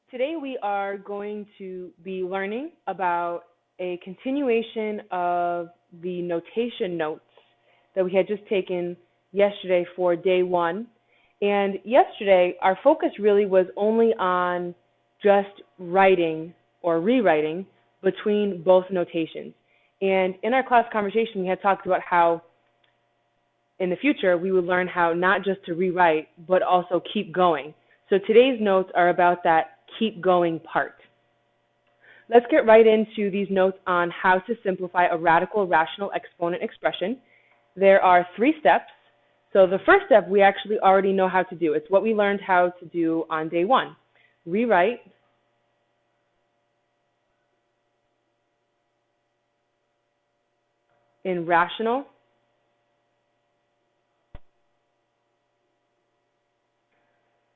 Today we are going to be learning about a continuation of the notation notes that we had just taken yesterday for day one. And yesterday our focus really was only on just writing or rewriting between both notations. And in our class conversation we had talked about how in the future we would learn how not just to rewrite but also keep going. So today's notes are about that keep going part. Let's get right into these notes on how to simplify a radical rational exponent expression. There are 3 steps. So the first step we actually already know how to do. It's what we learned how to do on day one. Rewrite in rational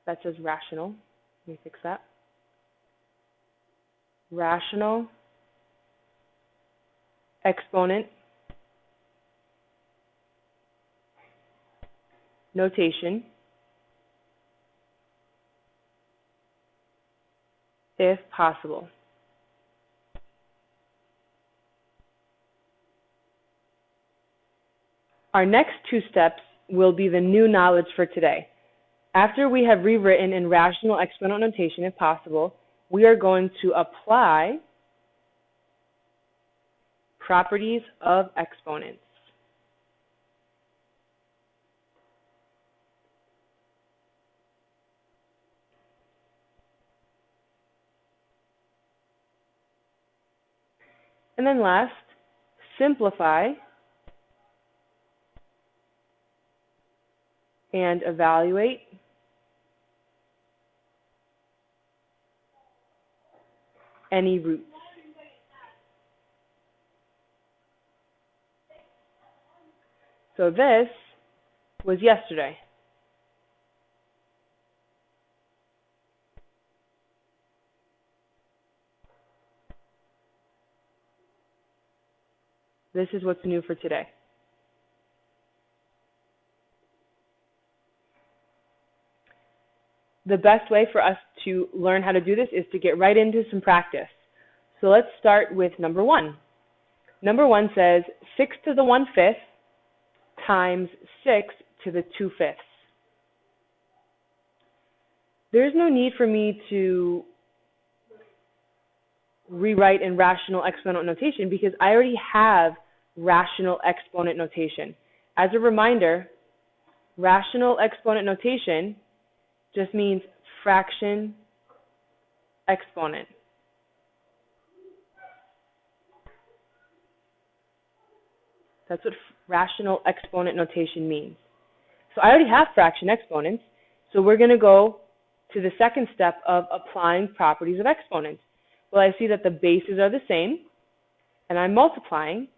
that says rational. Let me fix that. Rational exponent notation if possible. Our next 2 steps will be the new knowledge for today. After we have rewritten in rational exponent notation if possible, we are going to apply properties of exponents. And then last, simplify and evaluate any roots. So this was yesterday. This is what's new for today. The best way for us to learn how to do this is to get right into some practice. So let's start with number 1. Number 1 says 6 to the 1/5 times 6 to the 2/5. There's no need for me to rewrite in rational exponent notation because I already have rational exponent notation. As a reminder, rational exponent notation just means fraction exponent. That's what rational exponent notation means. So I already have fraction exponents, so we're going to go to the second step of applying properties of exponents. Well, I see that the bases are the same, and I'm multiplying.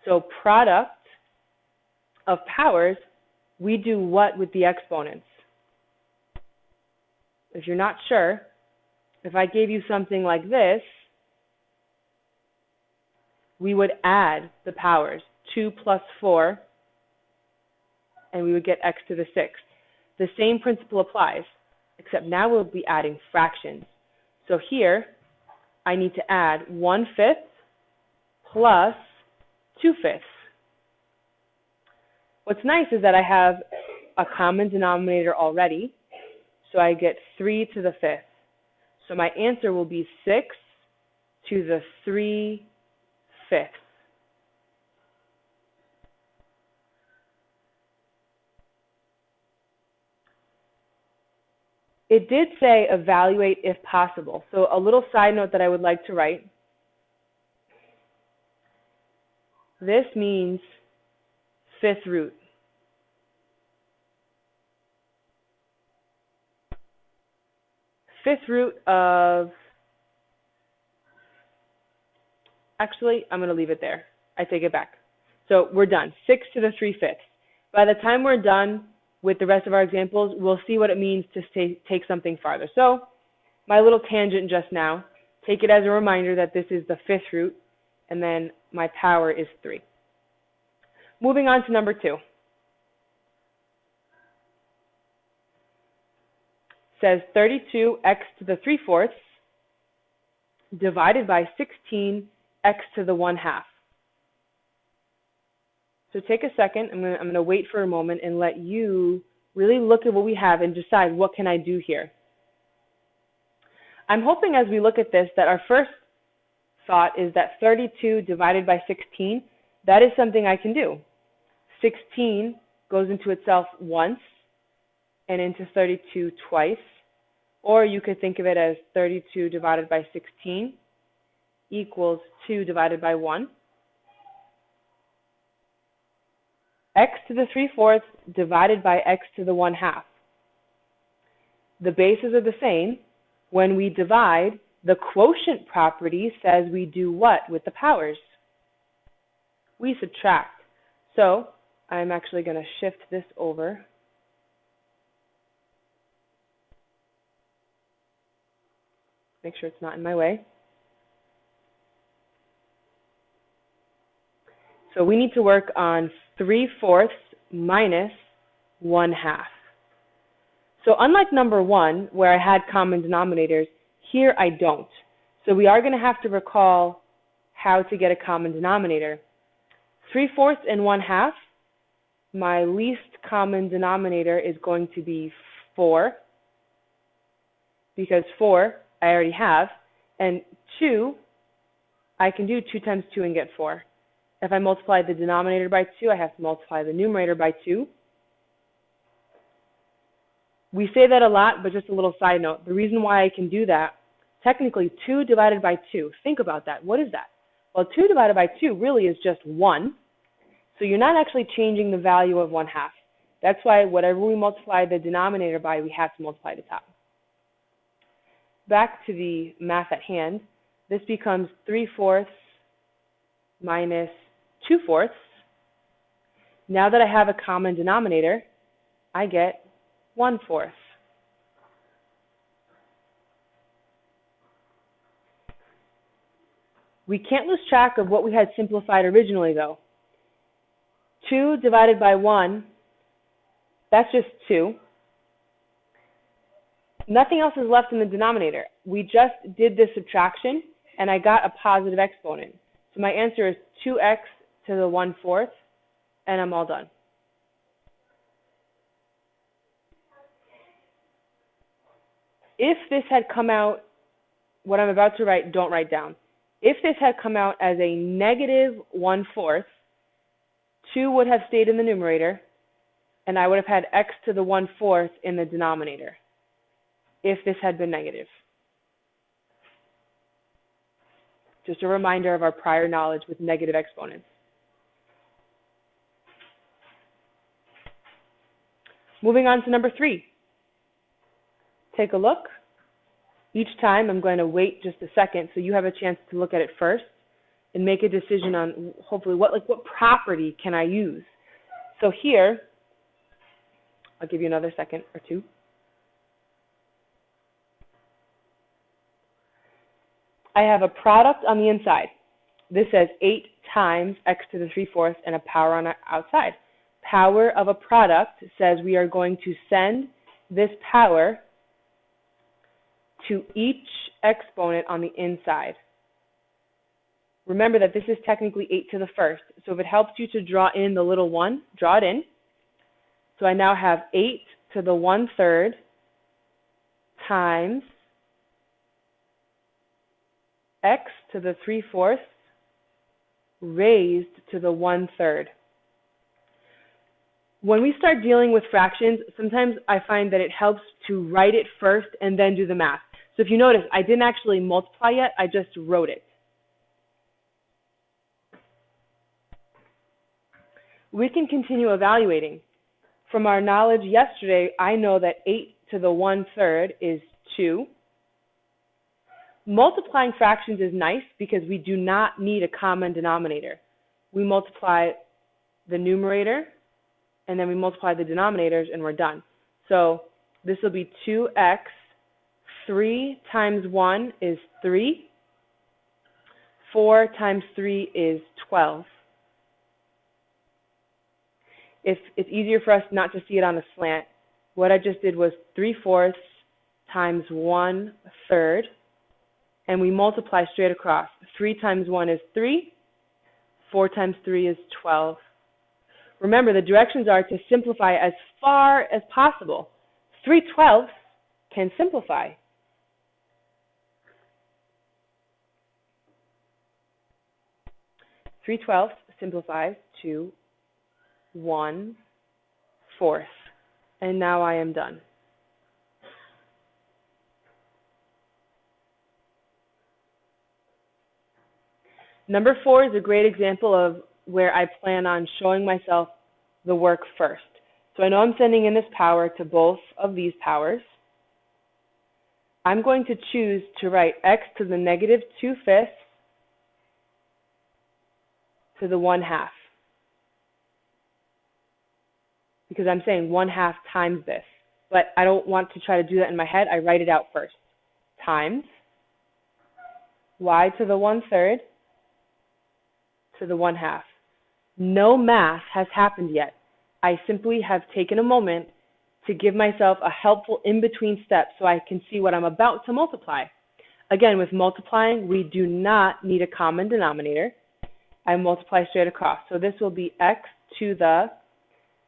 So product of powers, we do what with the exponents? If you're not sure, if I gave you something like this, we would add the powers, 2 plus 4, and we would get x to the 6th. The same principle applies, except now we'll be adding fractions. So here, I need to add 1/5 plus 2/5. What's nice is that I have a common denominator already, so I get 3 to the 5th. So my answer will be 6 to the 3/5. It did say evaluate if possible. So a little side note that I would like to write. This means 5th root. Fifth root of, actually, I'm going to leave it there. I take it back. So we're done. 6 to the 3/5. By the time we're done with the rest of our examples, we'll see what it means to take something farther. So my little tangent just now, take it as a reminder that this is the 5th root, and then my power is 3. Moving on to number 2. Says 32x to the 3/4 divided by 16 x to the 1/2. So take a second. I'm going to wait for a moment and let you really look at what we have and decide what can I do here. I'm hoping as we look at this that our first thought is that 32 divided by 16, that is something I can do. 16 goes into itself once and into 32 twice. Or you could think of it as 32 divided by 16 equals 2 divided by 1. X to the 3/4 divided by x to the 1/2. The bases are the same. When we divide, the quotient property says we do what with the powers? We subtract. So I'm actually going to shift this over. Make sure it's not in my way. So we need to work on 3/4 minus 1/2. So unlike number 1, where I had common denominators, here I don't. So we are going to have to recall how to get a common denominator. 3/4 and 1/2, my least common denominator is going to be 4, because 4 I already have, and 2, I can do 2 times 2 and get 4. If I multiply the denominator by 2, I have to multiply the numerator by 2. We say that a lot, but just a little side note. The reason why I can do that, technically 2 divided by 2, think about that. What is that? Well, 2 divided by 2 really is just 1. So you're not actually changing the value of 1/2. That's why whatever we multiply the denominator by, we have to multiply the top. Back to the math at hand, this becomes 3/4 minus 2/4. Now that I have a common denominator, I get 1/4. We can't lose track of what we had simplified originally, though. 2 divided by 1, that's just 2. Nothing else is left in the denominator. We just did this subtraction, and I got a positive exponent. So my answer is 2x to the 1/4, and I'm all done. If this had come out, what I'm about to write, don't write down. If this had come out as a negative 1/4, 2 would have stayed in the numerator, and I would have had x to the 1/4 in the denominator, if this had been negative. Just a reminder of our prior knowledge with negative exponents. Moving on to number 3. Take a look. Each time I'm going to wait just a second so you have a chance to look at it first and make a decision on hopefully what property can I use. So here, I'll give you another second or two. I have a product on the inside. This says 8 times x to the 3/4 and a power on the outside. Power of a product says we are going to send this power to each exponent on the inside. Remember that this is technically 8 to the 1st. So if it helps you to draw in the little 1, draw it in. So I now have 8 to the 1/3 times x to the 3/4 raised to the 1/3. When we start dealing with fractions, sometimes I find that it helps to write it first and then do the math. So if you notice, I didn't actually multiply yet, I just wrote it. We can continue evaluating. From our knowledge yesterday, I know that 8 to the 1/3 is 2. Multiplying fractions is nice because we do not need a common denominator. We multiply the numerator, and then we multiply the denominators, and we're done. So this will be 2x. 3 times 1 is 3. 4 times 3 is 12. If it's easier for us not to see it on a slant, what I just did was 3/4 times 1/3 and we multiply straight across. 3 times 1 is 3. 4 times 3 is 12. Remember, the directions are to simplify as far as possible. 3/12 can simplify. 3/12 simplifies to 1/4. And now I am done. Number 4 is a great example of where I plan on showing myself the work first. So I know I'm sending in this power to both of these powers. I'm going to choose to write x to the negative 2/5 to the 1/2. Because I'm saying 1/2 times this. But I don't want to try to do that in my head. I write it out first. Times y to the 1/3 to the 1/2. No math has happened yet. I simply have taken a moment to give myself a helpful in-between step so I can see what I'm about to multiply. Again, with multiplying, we do not need a common denominator. I multiply straight across. So this will be x to the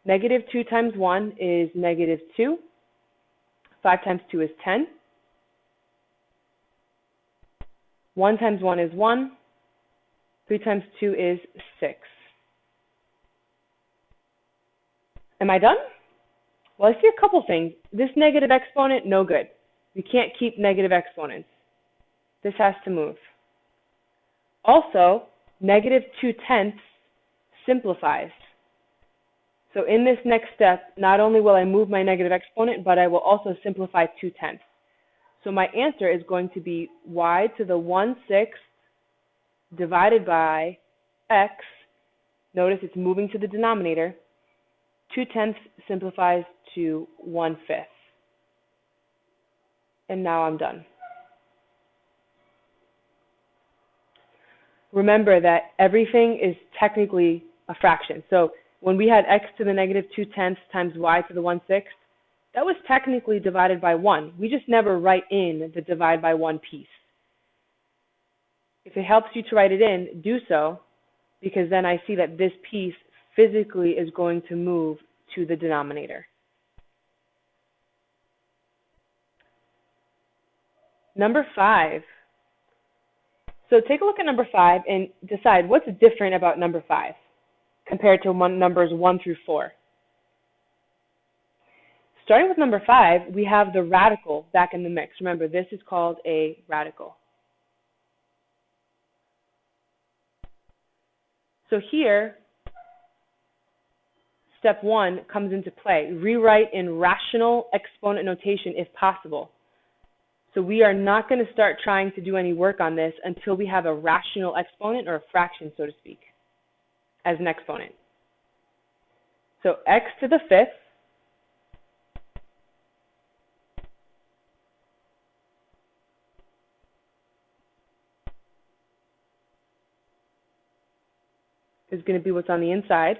negative 2 times 1 is negative 2. 5 times 2 is 10. 1 times 1 is 1. 3 times 2 is 6. Am I done? Well, I see a couple things. This negative exponent, no good. We can't keep negative exponents. This has to move. Also, negative 2/10 simplifies. So in this next step, not only will I move my negative exponent, but I will also simplify 2/10. So my answer is going to be y to the 1/6 divided by x. Notice it's moving to the denominator. 2/10 simplifies to 1/5. And now I'm done. Remember that everything is technically a fraction. So when we had x to the negative 2/10 times y to the 1/6, that was technically divided by 1. We just never write in the divide by 1 piece. If it helps you to write it in, do so, because then I see that this piece physically is going to move to the denominator. Number 5. So take a look at number 5 and decide what's different about number 5 compared to numbers 1 through 4. Starting with number 5, we have the radical back in the mix. Remember, this is called a radical. So here, step 1 comes into play. Rewrite in rational exponent notation if possible. So we are not going to start trying to do any work on this until we have a rational exponent or a fraction, so to speak, as an exponent. So x to the 5th is going to be what's on the inside.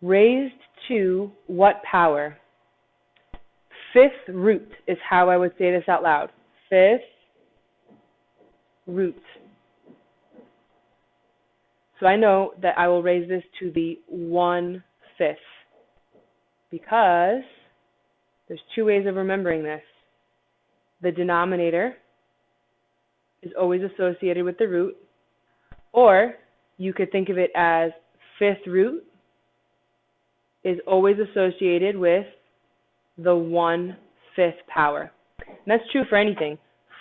Raised to what power? 5th root is how I would say this out loud. 5th root. So I know that I will raise this to the 1/5 because there's two ways of remembering this. The denominator is always associated with the root, or you could think of it as 5th root is always associated with the 1/5 power. And that's true for anything.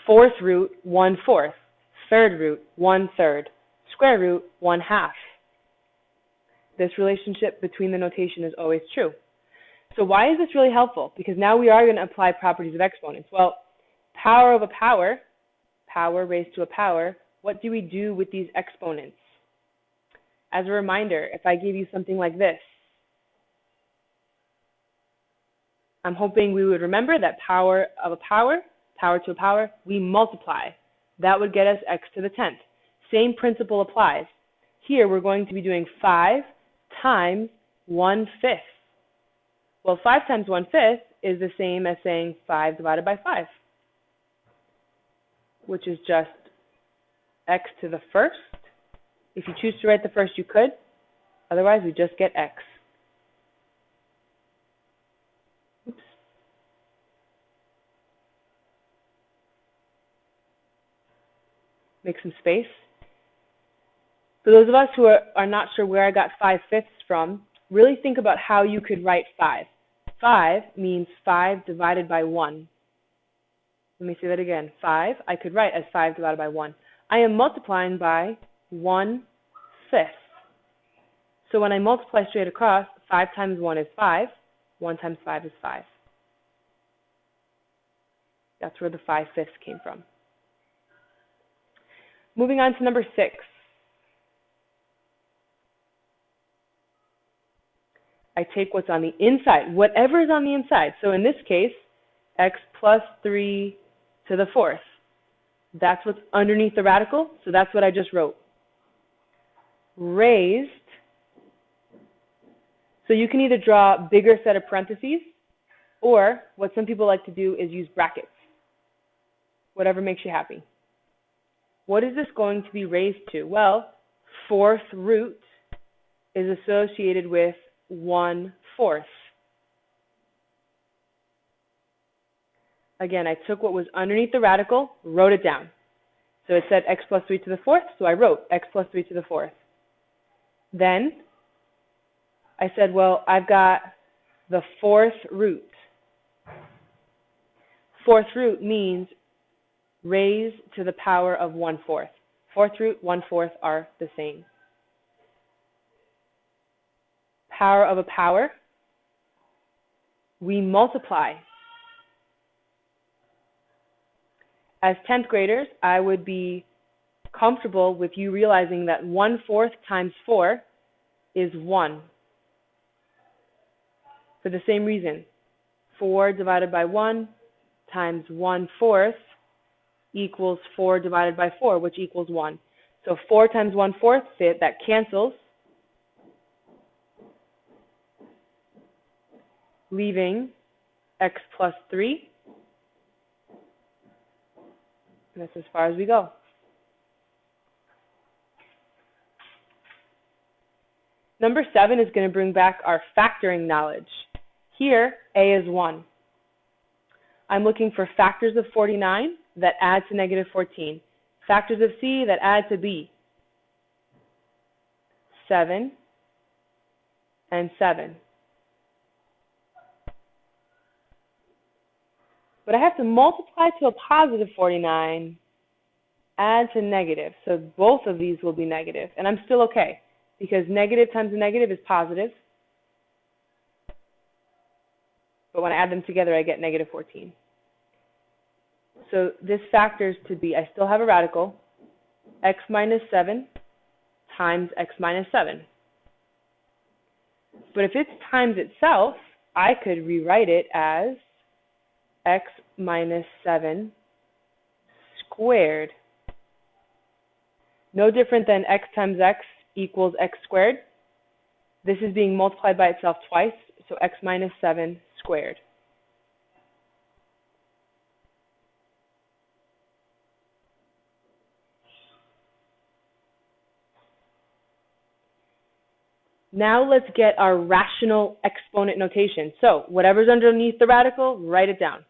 4th root, 1/4. 3rd root, 1/3. Square root, 1/2. This relationship between the notation is always true. So why is this really helpful? Because now we are going to apply properties of exponents. Well, power of a power, power raised to a power, what do we do with these exponents? As a reminder, if I give you something like this, I'm hoping we would remember that power of a power, power to a power, we multiply. That would get us x to the 10th. Same principle applies. Here we're going to be doing 5 times 1/5. Well, 5 times 1/5 is the same as saying 5 divided by 5. which is just x to the first. If you choose to write the first, you could. Otherwise, we just get x. Oops. Make some space. For those of us who are not sure where I got 5/5 from, really think about how you could write 5. 5 means 5 divided by 1. Let me say that again. 5, I could write as 5 divided by 1. I am multiplying by 1/5. So when I multiply straight across, 5 times 1 is 5. 1 times 5 is 5. That's where the 5/5 came from. Moving on to number 6. I take what's on the inside, whatever is on the inside. So in this case, x plus 3 to the 4th. That's what's underneath the radical, so that's what I just wrote. Raised. So you can either draw a bigger set of parentheses, or what some people like to do is use brackets. Whatever makes you happy. What is this going to be raised to? Well, 4th root is associated with 1/4. Again, I took what was underneath the radical, wrote it down. So it said x plus 3 to the 4th, so I wrote x plus 3 to the 4th. Then I said, well, I've got the 4th root. 4th root means raised to the power of 1/4. 4th root, 1/4 are the same. Power of a power, we multiply. As 10th graders, I would be comfortable with you realizing that 1/4 times 4 is 1. For the same reason, 4 divided by 1 times 1/4 equals 4 divided by 4, which equals 1. So 4 times 1/4, that cancels, leaving x plus 3. And that's as far as we go. Number 7 is going to bring back our factoring knowledge. Here, a is 1. I'm looking for factors of 49 that add to negative 14. Factors of c that add to b. 7 and 7. But I have to multiply to a positive 49, add to negative. So both of these will be negative. And I'm still okay, because negative times a negative is positive. But when I add them together, I get negative 14. So this factors to be, I still have a radical, x minus 7 times x minus 7. But if it's times itself, I could rewrite it as x minus 7 squared. No different than x times x equals x squared. This is being multiplied by itself twice, so x minus 7 squared. Now let's get our rational exponent notation. So whatever's underneath the radical, write it down.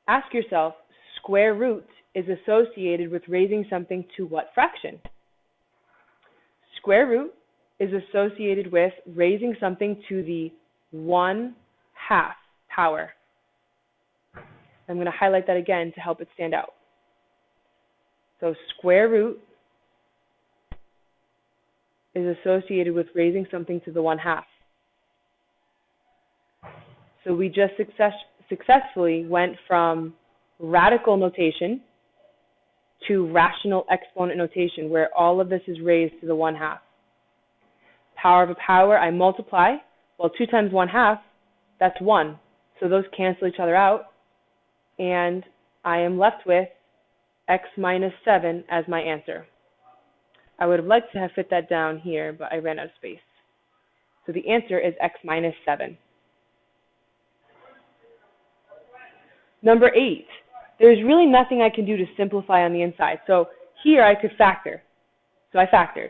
Ask yourself, square root is associated with raising something to what fraction? Square root is associated with raising something to the 1/2 power. I'm going to highlight that again to help it stand out. So square root is associated with raising something to the 1/2. So we just successfully went from radical notation to rational exponent notation, where all of this is raised to the 1/2. Power of a power, I multiply. Well, 2 times 1/2, that's 1. So those cancel each other out, and I am left with x minus 7 as my answer. I would have liked to have fit that down here, but I ran out of space. So the answer is x minus 7. Number 8, there's really nothing I can do to simplify on the inside. So here I could factor. So I factored.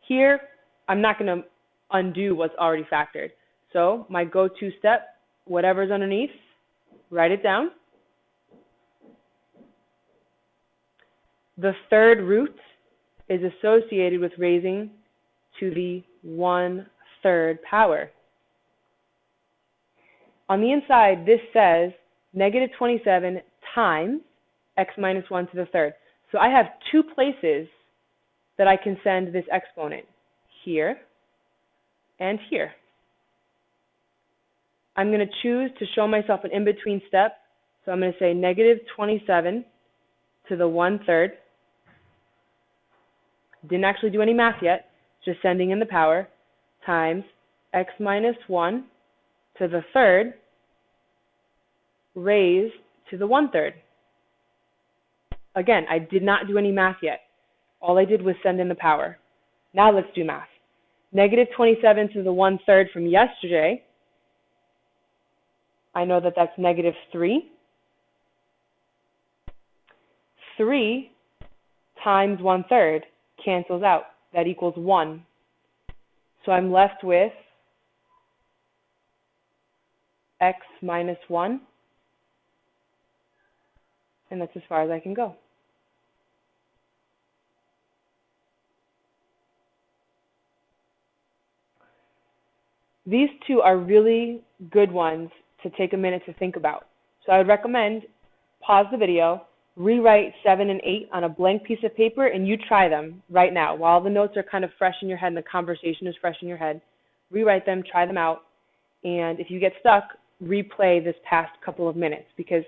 Here, I'm not going to undo what's already factored. So my go-to step, whatever's underneath, write it down. The third root is associated with raising to the 1/3 power. On the inside, this says negative 27 times x minus 1 to the third. So I have two places that I can send this exponent, here and here. I'm going to choose to show myself an in-between step. So I'm going to say negative 27 to the 1/3. Didn't actually do any math yet, just sending in the power, times x minus 1 to the third raised to the 1/3. Again, I did not do any math yet. All I did was send in the power. Now let's do math. Negative 27 to the 1/3 from yesterday, I know that that's negative 3. 3 times 1/3 cancels out. That equals 1. So I'm left with x minus 1. And that's as far as I can go. These two are really good ones to take a minute to think about. So I would recommend pause the video, rewrite 7 and 8 on a blank piece of paper, and you try them right now. While the notes are kind of fresh in your head and the conversation is fresh in your head, rewrite them, try them out, and if you get stuck, replay this past couple of minutes because,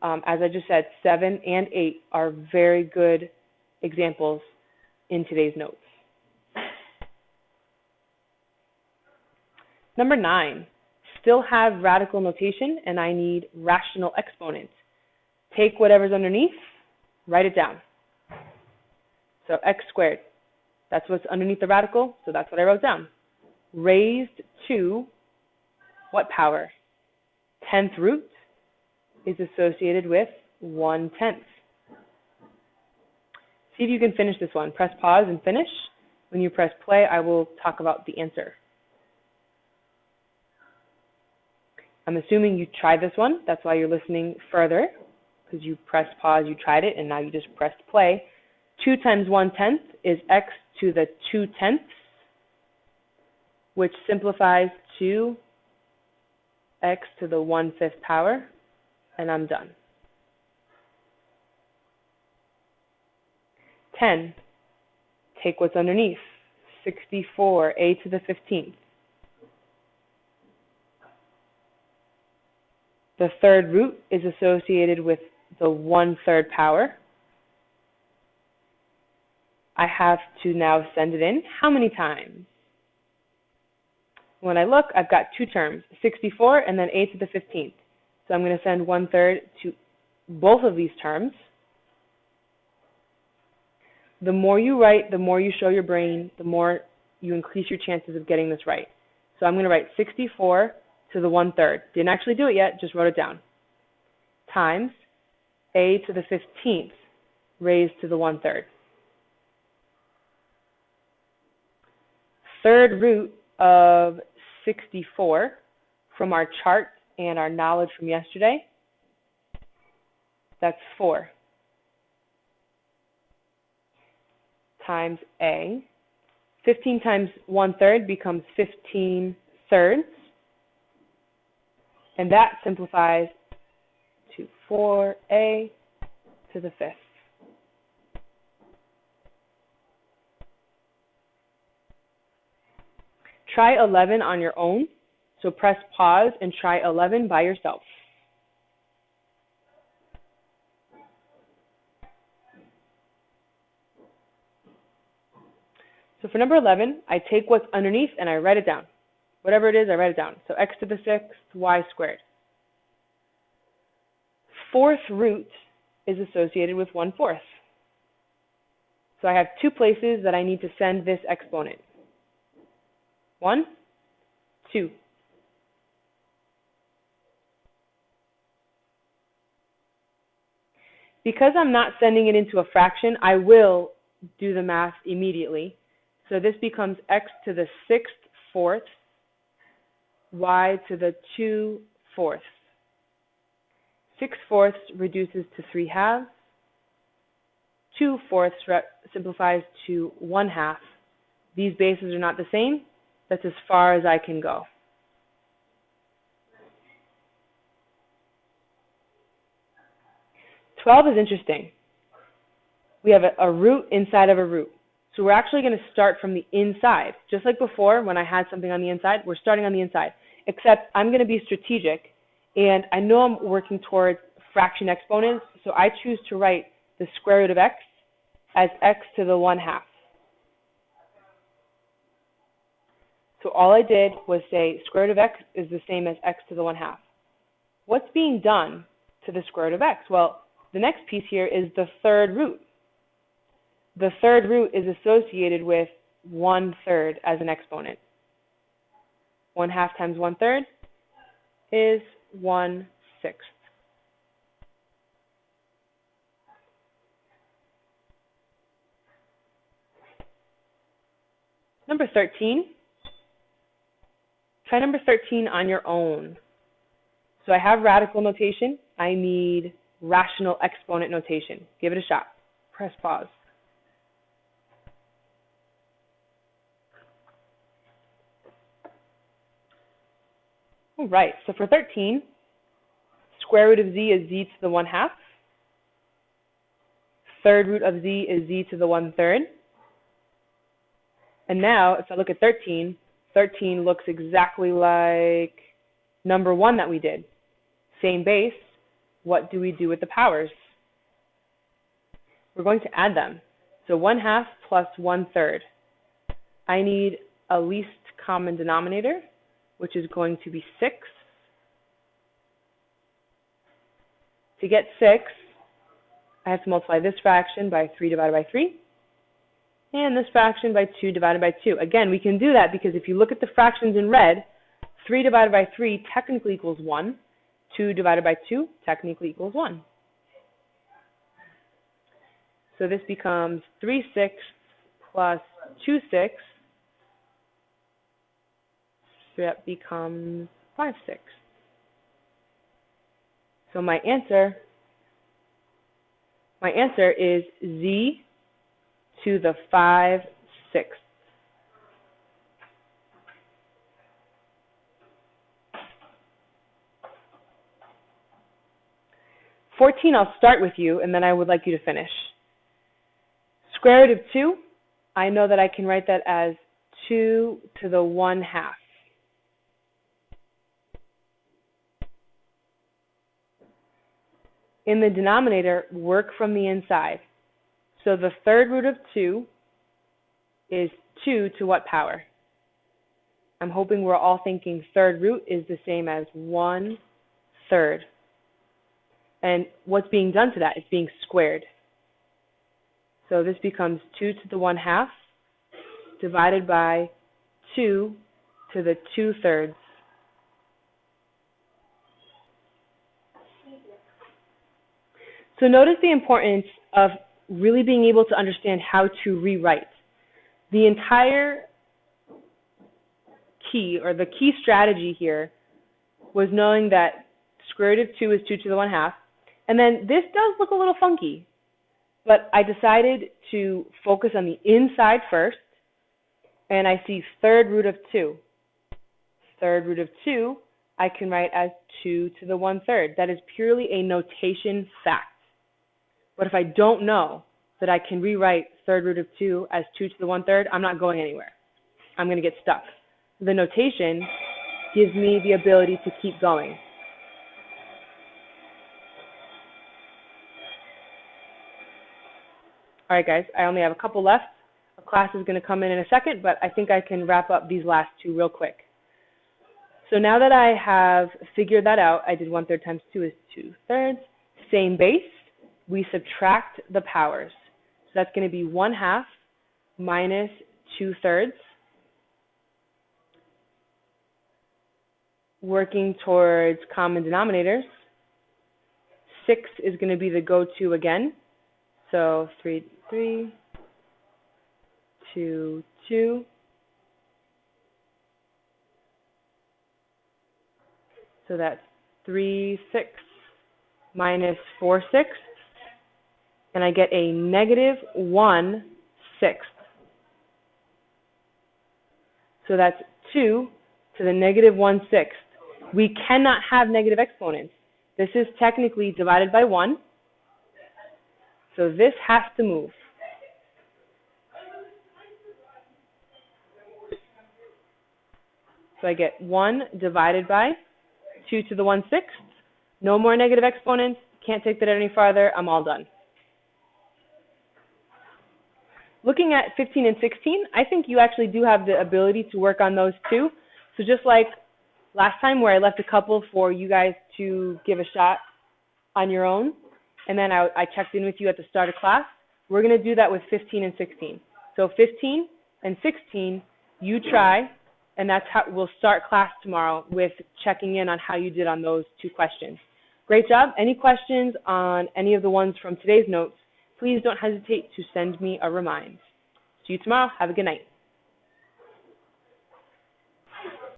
as I just said, 7 and 8 are very good examples in today's notes. Number 9, still have radical notation, and I need rational exponents. Take whatever's underneath, write it down. So x squared, that's what's underneath the radical, so that's what I wrote down. Raised to what power? 10th root is associated with 1/10. See if you can finish this one. Press pause and finish. When you press play, I will talk about the answer. I'm assuming you tried this one. That's why you're listening further, because you pressed pause, you tried it, and now you just pressed play. 2 times 1/10 is x to the 2/10, which simplifies to x to the 1/5 power, and I'm done. 10, take what's underneath, 64, a to the 15th. The third root is associated with the 1/3 power. I have to now send it in. How many times? When I look, I've got two terms, 64 and then a to the 15th. So I'm going to send 1/3 to both of these terms. The more you write, the more you show your brain, the more you increase your chances of getting this right. So I'm going to write 64 to the 1/3. Didn't actually do it yet, just wrote it down. Times a to the 15th raised to the 1/3. Third root of 64 from our chart and our knowledge from yesterday, that's 4. Times a. 15 times 1/3 becomes 15/3. And that simplifies to 4a to the 5th. Try 11 on your own. So press pause and try 11 by yourself. So for number 11, I take what's underneath and I write it down. Whatever it is, I write it down. So x to the 6th, y squared. Fourth root is associated with 1/4. So I have two places that I need to send this exponent. 1, 2. Because I'm not sending it into a fraction, I will do the math immediately. So this becomes x to the 6th fourth, y to the 2 fourths. 6 fourths reduces to 3 halves. 2 fourths simplifies to 1 half. These bases are not the same. That's as far as I can go. "12 is interesting. We have a root inside of a root. So we're actually going to start from the inside. Just like before, when I had something on the inside, we're starting on the inside. Except I'm going to be strategic, and I know I'm working towards fraction exponents, so I choose to write the square root of x as x to the 1 half. So all I did was say square root of x is the same as x to the 1 half. What's being done to the square root of x? Well, the next piece here is the third root. The third root is associated with 1/3 as an exponent. 1 half times 1/3 is 1/6. Number 13. Try number 13 on your own. So I have radical notation. I need rational exponent notation. Give it a shot. Press pause. All right, so for 13, square root of z is z to the 1 half. Third root of z is z to the 1/3. And now, if I look at 13, 13 looks exactly like number 1 that we did. Same base. What do we do with the powers? We're going to add them. So 1 half plus 1/3. I need a least common denominator, which is going to be 6. To get 6, I have to multiply this fraction by 3 divided by 3, and this fraction by 2 divided by 2. Again, we can do that because if you look at the fractions in red, 3 divided by 3 technically equals 1. 2 divided by 2 technically equals 1. So this becomes 3/6 plus 2/6. So that becomes 5/6. So my answer is z to the 5/6. "14, I'll start with you, and then I would like you to finish. Square root of 2, I know that I can write that as 2 to the 1 half. In the denominator, work from the inside. So the third root of 2 is 2 to what power? I'm hoping we're all thinking third root is the same as 1/3. And what's being done to that? It's being squared. So this becomes 2 to the 1 half divided by 2 to the 2/3. So notice the importance of really being able to understand how to rewrite. The entire key, or the key strategy here, was knowing that square root of 2 is 2 to the 1 half. And then this does look a little funky, but I decided to focus on the inside first, and I see third root of 2. Third root of 2, I can write as 2 to the 1/3. That is purely a notation fact. But if I don't know that I can rewrite third root of 2 as 2 to the 1/3, I'm not going anywhere. I'm going to get stuck. The notation gives me the ability to keep going. All right, guys, I only have a couple left. A class is going to come in a second, but I think I can wrap up these last two real quick. So now that I have figured that out, I did 1/3 times 2 is 2/3. Same base. We subtract the powers. So that's going to be 1 half minus 2/3. Working towards common denominators. 6 is going to be the go-to again. So 3, 3, 2, 2. So that's 3, 6 minus 4, 6. And I get a negative 1, 6. So that's 2 to the negative 1, 6. We cannot have negative exponents. This is technically divided by 1. So this has to move. So I get 1 divided by 2 to the 1/6. No more negative exponents. Can't take that any farther. I'm all done. Looking at 15 and 16, I think you actually do have the ability to work on those too. So just like last time where I left a couple for you guys to give a shot on your own, and then I checked in with you at the start of class, we're going to do that with 15 and 16. So 15 and 16, you try, and that's how we'll start class tomorrow with checking in on how you did on those 2 questions. Great job. Any questions on any of the ones from today's notes, please don't hesitate to send me a remind. See you tomorrow. Have a good night.